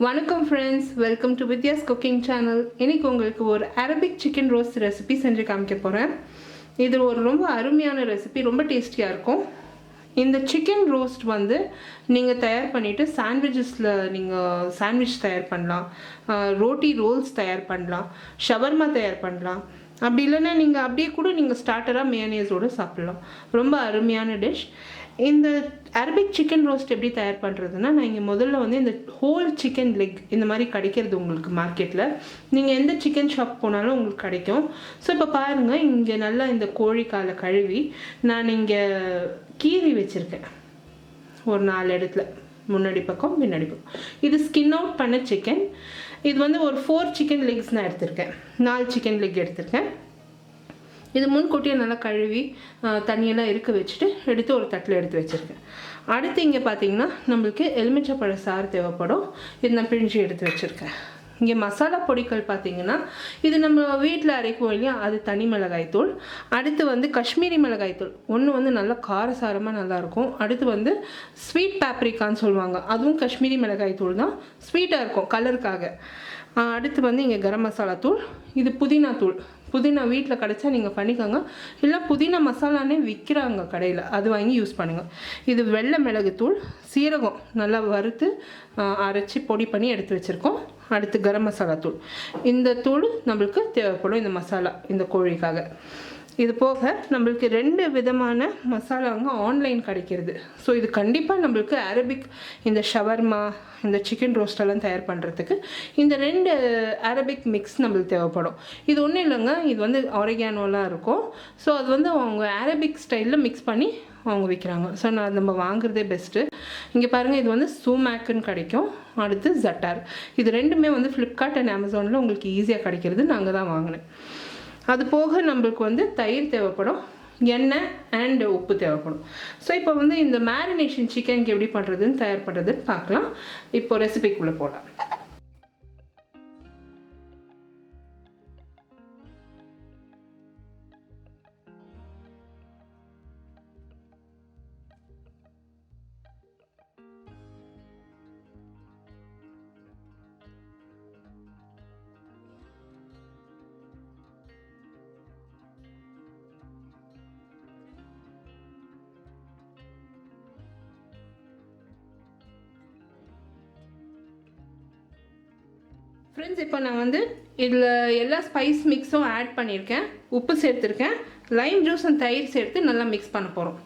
வணக்கம் friends, welcome to Vidya's cooking channel. இன்றைக்கி உங்களுக்கு ஒரு அரபிக் சிக்கன் ரோஸ்ட் ரெசிபி செஞ்சு காமிக்க போகிறேன். இது ஒரு ரொம்ப அருமையான ரெசிபி, ரொம்ப டேஸ்டியாக இருக்கும். இந்த சிக்கன் ரோஸ்ட் வந்து நீங்கள் தயார் பண்ணிவிட்டு சாண்ட்விச்சஸில் நீங்கள் சாண்ட்விச் தயார் பண்ணலாம், ரோட்டி ரோல்ஸ் தயார் பண்ணலாம், ஷவர்மா தயார் பண்ணலாம். அப்படி இல்லைன்னா நீங்கள் அப்படியே கூட நீங்கள் ஸ்டார்டராக மேயோனேஸோடு சாப்பிட்லாம். ரொம்ப அருமையான டிஷ். இந்த அரபிக் சிக்கன் ரோஸ்ட் எப்படி தயார் பண்ணுறதுன்னா, நான் இங்கே முதல்ல வந்து இந்த ஹோல் சிக்கன் லெக் இந்த மாதிரி கிடைக்கிறது உங்களுக்கு மார்க்கெட்டில். நீங்கள் எந்த சிக்கன் ஷாப் போனாலும் உங்களுக்கு கிடைக்கும். ஸோ இப்போ பாருங்கள், இங்கே நல்லா இந்த கோழிக்காலை கழுவி நான் இங்கே கீறி வச்சுருக்கேன் ஒரு 4 இடத்துல, முன்னாடி பக்கம் பின்னாடி பக்கம். இது ஸ்கின் அவுட் பண்ண சிக்கன். இது வந்து ஒரு 4 சிக்கன் லெக்ஸ் நான் எடுத்திருக்கேன், 4 சிக்கன் லெக் எடுத்திருக்கேன். இது முன்கூட்டியே நல்லா கழுவி தண்ணியெல்லாம் இருக்க வச்சுட்டு எடுத்து ஒரு தட்டில் எடுத்து வச்சுருக்கேன். அடுத்து இங்கே பார்த்தீங்கன்னா நம்மளுக்கு எலுமிச்சப்பழ சாறு தேவைப்படும். இது நான் பிழிஞ்சு எடுத்து வச்சுருக்கேன். இங்கே மசாலா பொடிகள் பார்த்தீங்கன்னா இது நம்ம வீட்டில் அரைக்குவோம் இல்லையா, அது தனி மிளகாய்த்தூள். அடுத்து வந்து காஷ்மீரி மிளகாய்த்தூள் ஒன்று வந்து நல்லா காரசாரமாக நல்லாயிருக்கும். அடுத்து வந்து ஸ்வீட் பாப்ரிக்கான்னு சொல்லுவாங்க, அதுவும் காஷ்மீரி மிளகாய்த்தூள் தான், ஸ்வீட்டாக இருக்கும் கலருக்காக. அடுத்து வந்து இங்கே கரம் மசாலா தூள். இது புதினா தூள். புதினா வீட்டில் கிடச்சா நீங்கள் பண்ணிக்கோங்க, இல்லை புதினா மசாலானே விற்கிறாங்க கடையில், அது வாங்கி யூஸ் பண்ணுங்கள். இது வெள்ளை மிளகுத்தூள், சீரகம் நல்லா வறுத்து அரைச்சி பொடி பண்ணி எடுத்து வச்சுருக்கோம். அடுத்து கரம் மசாலா தூள். இந்த தூள் நம்மளுக்கு தேவைப்படும் இந்த மசாலா, இந்த கோழிக்காக. இது போக நம்மளுக்கு 2 விதமான மசாலாங்க ஆன்லைன் கிடைக்கிறது. ஸோ இது கண்டிப்பாக நம்மளுக்கு அரபிக் இந்த ஷவர்மா, இந்த சிக்கன் ரோஸ்டெல்லாம் தயார் பண்ணுறதுக்கு இந்த 2 அரபிக் மிக்ஸ் நம்மளுக்கு தேவைப்படும். இது ஒன்றும் இல்லைங்க, இது வந்து ஆரிகானோலாம் இருக்கும். ஸோ அது வந்து அவங்க அரபிக் ஸ்டைலில் மிக்ஸ் பண்ணி அவங்க விற்கிறாங்க. ஸோ நான் நம்ம வாங்குறதே பெஸ்ட்டு. இங்கே பாருங்கள், இது வந்து சூமேக்குன்னு கிடைக்கும். அடுத்து ஜட்டார். இது ரெண்டுமே வந்து ஃப்ளிப்கார்ட் அண்ட் அமேசானில் உங்களுக்கு ஈஸியாக கிடைக்கிறது, நாங்கள் தான் வாங்கினேன். அது போக நம்மளுக்கு வந்து தயிர் தேவைப்படும், எண்ணெய் அண்ட் உப்பு தேவைப்படும். ஸோ இப்போ வந்து இந்த மேரினேஷன் சிக்கனுக்கு எப்படி பண்ணுறதுன்னு தயார் பண்ணுறதுன்னு பார்க்கலாம். இப்போ ரெசிபிக்குள்ளே போகலாம். ஃப்ரெண்ட்ஸ், இப்போ நான் வந்து இதில் எல்லா ஸ்பைஸ் மிக்ஸும் ஆட் பண்ணியிருக்கேன், உப்பு சேர்த்துருக்கேன், லைம் ஜூஸ் அண்ட் தயிர் சேர்த்து நல்லா மிக்ஸ் பண்ண போகிறோம்.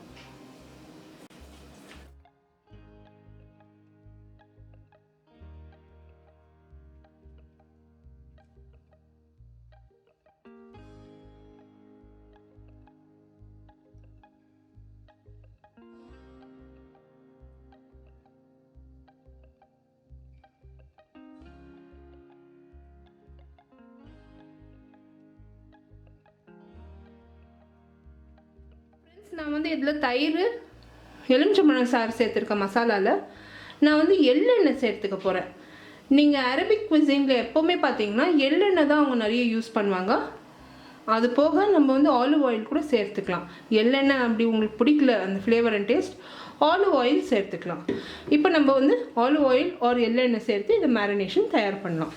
நான் வந்து இதில் தயிர், எலுமிச்சம்பழம் சாறு சேர்த்துருக்கேன். மசாலாவில் நான் வந்து எள்ளெண்ணெய் சேர்த்துக்க போகிறேன். நீங்கள் அரபிக் குசினில் எப்போவுமே பார்த்தீங்கன்னா எள்ளெண்ணெய் தான் அவங்க நிறைய யூஸ் பண்ணுவாங்க. அது போக நம்ம வந்து ஆலிவ் ஆயில் கூட சேர்த்துக்கலாம். எள்ளெண்ணெய் அப்படி உங்களுக்கு பிடிக்கல அந்த flavour and taste, olive oil சேர்த்துக்கலாம். இப்போ நம்ம வந்து ஆலிவ் ஆயில் ஆர் எள்ளெண்ணெய் சேர்த்து இந்த மேரினேஷன் தயார் பண்ணலாம்.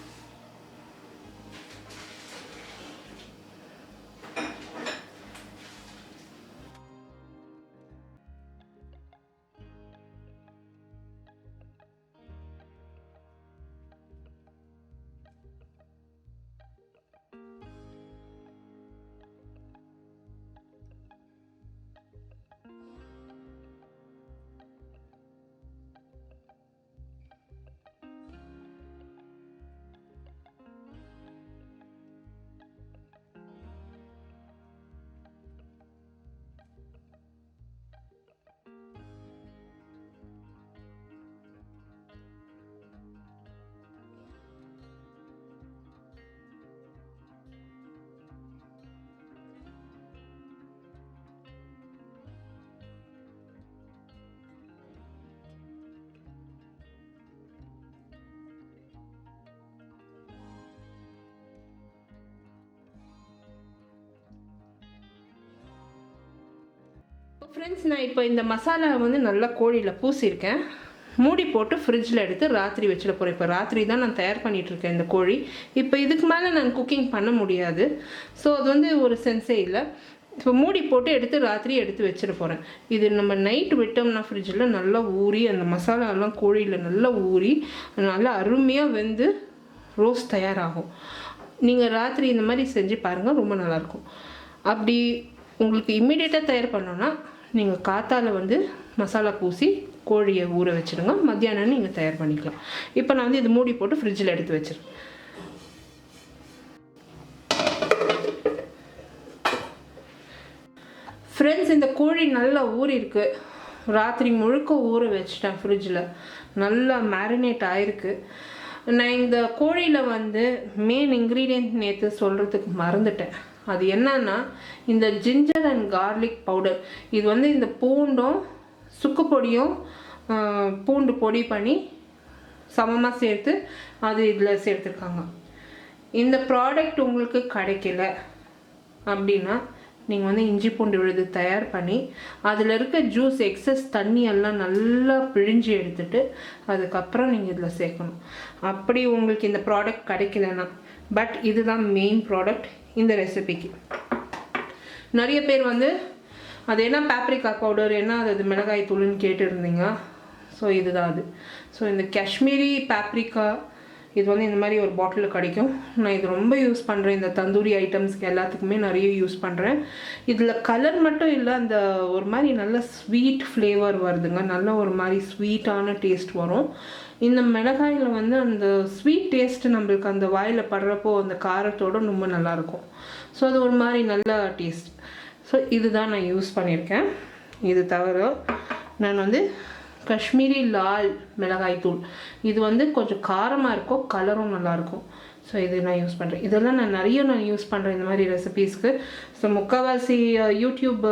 ஃப்ரெண்ட்ஸ், நான் இப்போ இந்த மசாலா வந்து நல்லா கோழியில் பூசியிருக்கேன். மூடி போட்டு ஃப்ரிட்ஜில் எடுத்து ராத்திரி வச்சிட போகிறேன். இப்போ ராத்திரி தான் நான் தயார் பண்ணிகிட்ருக்கேன் இந்த கோழி. இப்போ இதுக்கு மேலே நான் குக்கிங் பண்ண முடியாது. ஸோ அது வந்து ஒரு சென்ஸே இல்லை. இப்போ மூடி போட்டு எடுத்து ராத்திரி எடுத்து வச்சிட போகிறேன். இது நம்ம நைட்டு விட்டோம்னா ஃப்ரிட்ஜில் நல்லா ஊறி அந்த மசாலாலாம் கோழியில் நல்லா ஊறி நல்லா அருமையாக வெந்து ரோஸ்ட் தயாராகும். நீங்கள் ராத்திரி இந்த மாதிரி செஞ்சு பாருங்கள், ரொம்ப நல்லாயிருக்கும். அப்படி உங்களுக்கு இம்மிடியேட்டாக தயார் பண்ணோன்னா நீங்கள் காத்தால வந்து மசாலா பூசி கோழியை ஊற வச்சுடுங்க. மத்தியானம் நீங்கள் தயார் பண்ணிக்கலாம். இப்போ நான் வந்து இது மூடி போட்டு ஃப்ரிட்ஜில் எடுத்து வச்சிருக்கேன். ஃப்ரெண்ட்ஸ், இந்த கோழி நல்லா ஊறிருக்கு. ராத்திரி முழுக்க ஊற வச்சிட்டேன் ஃப்ரிட்ஜில். நல்லா மேரினேட் ஆகிருக்கு. நான் இந்த கோழியில் வந்து மெயின் இன்க்ரீடியன்ட் நேற்று சொல்கிறதுக்கு மறந்துட்டேன். அது என்னன்னா இந்த ஜிஞ்சர் அண்ட் கார்லிக் பவுடர். இது வந்து இந்த பூண்டும் சுக்கு பொடியும் பூண்டு பொடி பண்ணி சமமாக சேர்த்து அது இதில் சேர்த்துருக்காங்க. இந்த ப்ராடக்ட் உங்களுக்கு கிடைக்கல அப்படின்னா நீங்கள் வந்து இஞ்சி பூண்டு விழுது தயார் பண்ணி அதில் இருக்க ஜூஸ் எக்ஸஸ் தண்ணியெல்லாம் நல்லா பிழிஞ்சு எடுத்துட்டு அதுக்கப்புறம் நீங்கள் இதில் சேர்க்கணும். அப்படி உங்களுக்கு இந்த ப்ராடக்ட் கிடைக்கலன்னா, பட் இதுதான் மெயின் ப்ராடக்ட் இந்த ரெசிபிக்கு. நிறைய பேர் வந்து அது என்ன பாப்ரிகா பவுடர், என்ன அது மிளகாய் தூள்னு கேட்டுருந்தீங்க. ஸோ இதுதான் அது. ஸோ இந்த காஷ்மீரி பாப்ரிக்கா இது வந்து இந்த மாதிரி ஒரு பாட்டிலில் கிடைக்கும். நான் இது ரொம்ப யூஸ் பண்ணுறேன். இந்த தந்தூரி ஐட்டம்ஸ்க்கு எல்லாத்துக்குமே நிறைய யூஸ் பண்ணுறேன். இதில் கலர் மட்டும் இல்லை, அந்த ஒரு மாதிரி நல்ல ஸ்வீட் ஃப்ளேவர் வருதுங்க. நல்ல ஒரு மாதிரி ஸ்வீட்டான டேஸ்ட் வரும். இந்த மிளகாயில் வந்து அந்த ஸ்வீட் டேஸ்ட்டு நம்மளுக்கு அந்த வாயில் படுறப்போ அந்த காரத்தோடு ரொம்ப நல்லாயிருக்கும். ஸோ அது ஒரு மாதிரி நல்ல டேஸ்ட். ஸோ இதுதான் நான் யூஸ் பண்ணியிருக்கேன். இது தவிர நான் வந்து காஷ்மீரி லால் மிளகாய் தூள், இது வந்து கொஞ்சம் காரமாக இருக்கும், கலரும் நல்லாயிருக்கும். ஸோ இது நான் யூஸ் பண்ணுறேன். இதெல்லாம் நான் யூஸ் பண்ணுறேன் இந்த மாதிரி ரெசிபீஸ்க்கு. ஸோ முக்கால்வாசி யூடியூப்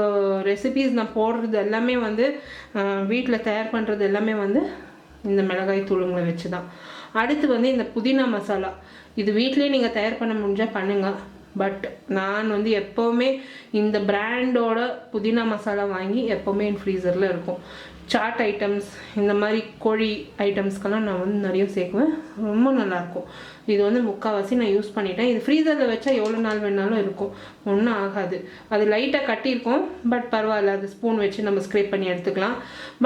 ரெசிபீஸ் நான் போடுறது எல்லாமே வந்து வீட்டில் தயார் பண்ணுறது எல்லாமே வந்து இந்த மிளகாய் தூளுங்களை வச்சு தான். அடுத்து வந்து இந்த புதினா மசாலா, இது வீட்லேயே நீங்கள் தயார் பண்ண முடிஞ்சால் பண்ணுங்கள். பட் நான் வந்து எப்போவுமே இந்த பிராண்டோட புதினா மசாலா வாங்கி எப்போவுமே என் ஃப்ரீசரில் இருக்கும். சாட் ஐட்டம்ஸ் இந்த மாதிரி கோழி ஐட்டம்ஸ்க்கெல்லாம் நான் வந்து நிறைய சேர்க்குவேன். ரொம்ப நல்லாயிருக்கும். இது வந்து முக்கால்வாசி நான் யூஸ் பண்ணிட்டேன். இது ஃப்ரீசரில் வச்சா எவ்வளோ நாள் வேணாலும் இருக்கும், ஒன்றும் ஆகாது. அது லைட்டாக கட்டியிருக்கும், பட் பரவாயில்ல, அது ஸ்பூன் வச்சு நம்ம ஸ்க்ரேப் பண்ணி எடுத்துக்கலாம்.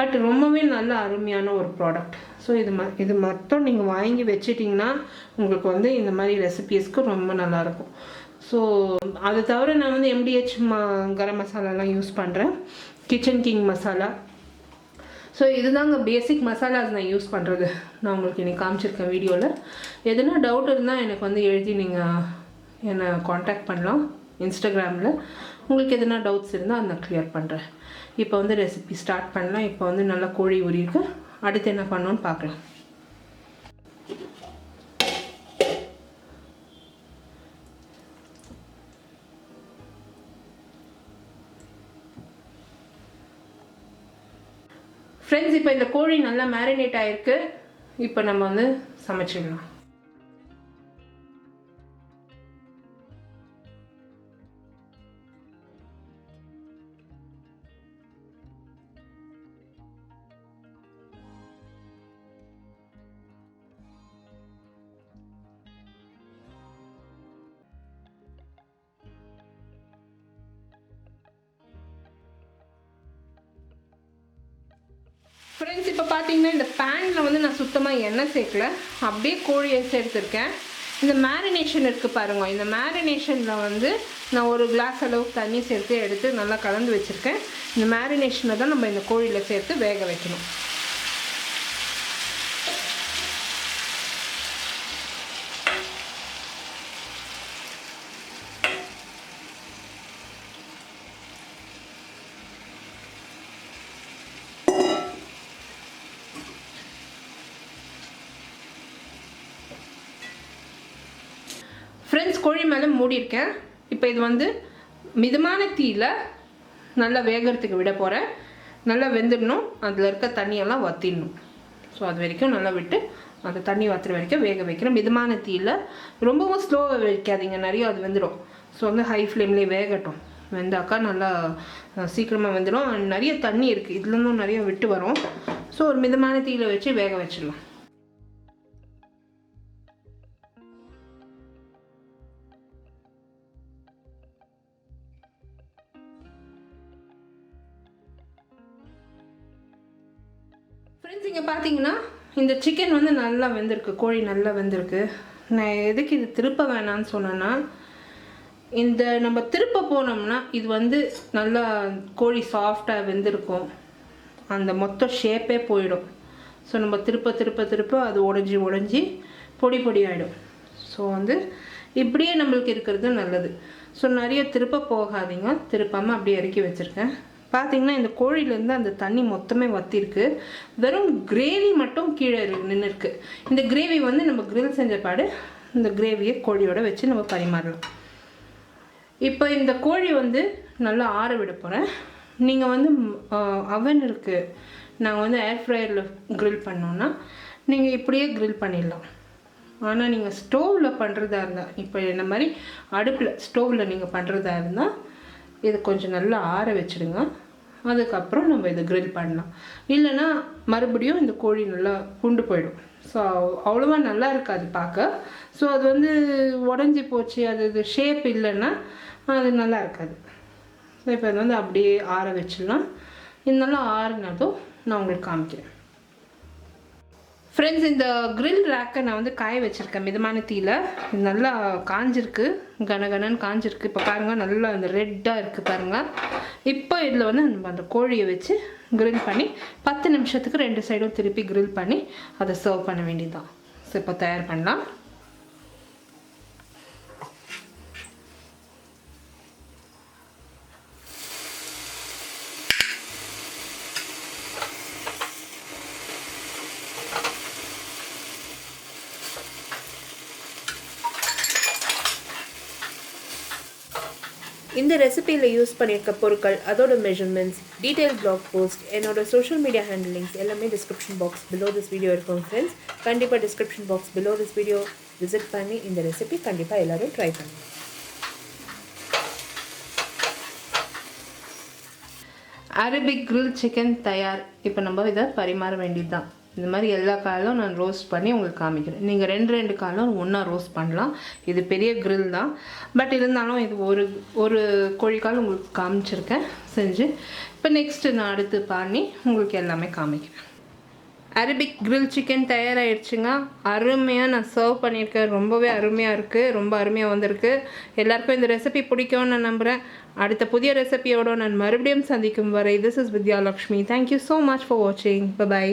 பட் ரொம்பவே நல்ல அருமையான ஒரு ப்ராடக்ட். ஸோ இது மட்டும் நீங்கள் வாங்கி வச்சிட்டிங்கன்னா உங்களுக்கு வந்து இந்த மாதிரி ரெசிபீஸ்க்கு ரொம்ப நல்லாயிருக்கும். ஸோ அது தவிர நான் வந்து MDH கரம் மசாலாலாம் யூஸ் பண்ணுறேன், கிச்சன் கிங் மசாலா. ஸோ இதுதாங்க பேசிக் மசாலாஸ் நான் யூஸ் பண்ணுறது. நான் உங்களுக்கு இன்றைக்கி காமிச்சிருக்கேன் வீடியோவில். எதுனா டவுட் இருந்தால் எனக்கு வந்து எழுதி நீங்கள் என்னை காண்டாக்ட் பண்ணலாம் இன்ஸ்டாகிராமில். உங்களுக்கு எதுனா டவுட்ஸ் இருந்தால் அதை நான் கிளியர் பண்ணுறேன். இப்போ வந்து ரெசிபி ஸ்டார்ட் பண்ணலாம். இப்போ வந்து நல்லா கோழி ஊறியிருக்கு. அடுத்து என்ன பண்ணோன்னு பார்க்கலாம். ஃப்ரெண்ட்ஸ், இப்போ இந்த கோழி நல்லா மேரினேட் ஆகிருக்கு. இப்போ நம்ம வந்து சமைச்சிடலாம். ஃப்ரெண்ட்ஸ், இப்போ பார்த்தீங்கன்னா இந்த பேனில் வந்து நான் சுத்தமாக எண்ணெய் சேர்க்கல, அப்படியே கோழியை சேர்த்துருக்கேன். இந்த மேரினேஷன் இருக்குது பாருங்கள். இந்த மேரினேஷனில் வந்து நான் ஒரு கிளாஸ் அளவுக்கு தண்ணி சேர்த்து எடுத்து நல்லா கலந்து வச்சுருக்கேன். இந்த மேரினேஷனை தான் நம்ம இந்த கோழியில் சேர்த்து வேக வைக்கணும். ஃப்ரெண்ட்ஸ், கோழி மேலே மூடியிருக்கேன். இப்போ இது வந்து மிதமான தீயில் நல்லா வேகிறதுக்கு விட போகிறேன். நல்லா வெந்துடணும், அதில் இருக்க தண்ணியெல்லாம் வற்றிடணும். ஸோ அது வரைக்கும் நல்லா விட்டு அந்த தண்ணி வற்றுற வரைக்கும் வேக வைக்கிறேன் மிதமான தீயில். ரொம்பவும் ஸ்லோவாக வைக்காதீங்க, நிறைய அது வெந்துடும். ஸோ வந்து ஹை ஃப்ளேம்லேயே வேகட்டும். வெந்தாக்கா நல்லா சீக்கிரமாக வெந்துடும். நிறைய தண்ணி இருக்குது, இதுலேருந்தும் நிறைய விட்டு வரும். ஸோ ஒரு மிதமான தீயில வச்சு வேக வச்சிடலாம். ஃப்ரெண்ட்ஸ், இங்கே பார்த்தீங்கன்னா இந்த சிக்கன் வந்து நல்லா வெந்திருக்கு, கோழி நல்லா வெந்திருக்கு. நான் எதுக்கு இது திருப்ப வேணான்னு சொன்னேன்னா, இந்த நம்ம திருப்ப போனோம்னா இது வந்து நல்லா கோழி சாஃப்டாக வெந்திருக்கும், அந்த மொத்த ஷேப்பே போயிடும். ஸோ நம்ம திருப்ப திருப்ப திருப்ப அது உடஞ்சி பொடி பொடி ஆகிடும். ஸோ வந்து இப்படியே நம்மளுக்கு இருக்கிறது நல்லது. ஸோ நிறைய திருப்ப போகாதீங்க, திருப்பாமல் அப்படியே இறக்கி வச்சுருக்கேன். பார்த்தீங்கன்னா இந்த கோழிலேருந்து அந்த தண்ணி மொத்தமே வற்றிருக்கு, வெறும் கிரேவி மட்டும் கீழே நின்றுருக்கு. இந்த கிரேவி வந்து நம்ம கிரில் செஞ்ச பாடு இந்த கிரேவியை கோழியோட வச்சு நம்ம பரிமாறலாம். இப்போ இந்த கோழி வந்து நல்லா ஆற விட போகிறேன். நீங்கள் வந்து அவன் இருக்குது, நாங்கள் வந்து ஏர் ஃப்ரையரில் க்ரில் பண்ணோன்னா நீங்கள் இப்படியே க்ரில் பண்ணிடலாம். ஆனால் நீங்கள் ஸ்டோவில் பண்ணுறதா இருந்தால், இப்போ இந்த மாதிரி அடுப்பில் ஸ்டோவில் நீங்கள் பண்ணுறதா இருந்தால் இது கொஞ்சம் நல்லா ஆற வச்சுடுங்க. அதுக்கப்புறம் நம்ம இதை க்ரில் பண்ணலாம். இல்லைன்னா மறுபடியும் இந்த கோழி நல்லா புண்டு போயிடும். ஸோ அவ்வளோவா நல்லா இருக்காது பார்க்க. ஸோ அது வந்து உடஞ்சி போச்சு, அது ஷேப் இல்லைன்னா அது நல்லா இருக்காது. ஸோ இப்போ அது வந்து அப்படியே ஆற வச்சிடலாம். இது நல்லா ஆறுனதும் நான் உங்களுக்கு காமிக்கிறேன். ஃப்ரெண்ட்ஸ், இந்த க்ரில் ரேக்கை நான் வந்து காய வச்சுருக்கேன் மிதமான தீயில். இது நல்லா காஞ்சிருக்கு, கனகனன்னு காஞ்சிருக்கு. இப்போ பாருங்கள், நல்லா அந்த ரெட்டாக இருக்குது பாருங்கள். இப்போ இதில் வந்து நம்ம அந்த கோழியை வச்சு க்ரில் பண்ணி 10 நிமிஷத்துக்கு 2 சைடும் திருப்பி க்ரில் பண்ணி அதை சர்வ் பண்ண வேண்டியது தான். ஸோ இப்போ தயார் பண்ணலாம். இந்த ரெசிபியில் யூஸ் பண்ணியிருக்க பொருட்கள், அதோட மெஷர்மெண்ட்ஸ், டீட்டெயில் பிளாக் போஸ்ட், என்னோட சோஷியல் மீடியா ஹேண்டிலிங்ஸ் எல்லாமே description box below this video இருக்கும் ஃப்ரெண்ட்ஸ். கண்டிப்பாக description box below this video visit பண்ணி இந்த ரெசிபி கண்டிப்பாக எல்லோரும் ட்ரை பண்ணுங்கள். அரபிக் கிரில் சிக்கன் தயார். இப்போ நம்ம இதை பரிமாற வேண்டியது தான். இந்த மாதிரி எல்லா காலும் நான் ரோஸ்ட் பண்ணி உங்களுக்கு காமிக்கிறேன். நீங்கள் 2 காலும் ஒன்றா ரோஸ்ட் பண்ணலாம். இது பெரிய கிரில் தான், பட் இருந்தாலும் இது ஒரு கோழிக்கால் உங்களுக்கு காமிச்சிருக்கேன் செஞ்சு. இப்போ நெக்ஸ்ட்டு நான் அடுத்து பண்ணி உங்களுக்கு எல்லாமே காமிக்கிறேன். அரபிக் கிரில் சிக்கன் தயாராகிடுச்சுங்க. அருமையாக நான் சர்வ் பண்ணியிருக்கேன். ரொம்பவே அருமையாக இருக்குது, ரொம்ப அருமையாக வந்திருக்கு. எல்லாருக்கும் இந்த ரெசிபி பிடிக்கும்னு நான் நம்புகிறேன். அடுத்த புதிய ரெசிபியோடு நான் மறுபடியும் சந்திக்கும் வரை, this is Vidya Lakshmi. Thank you so much for வாட்சிங். பை.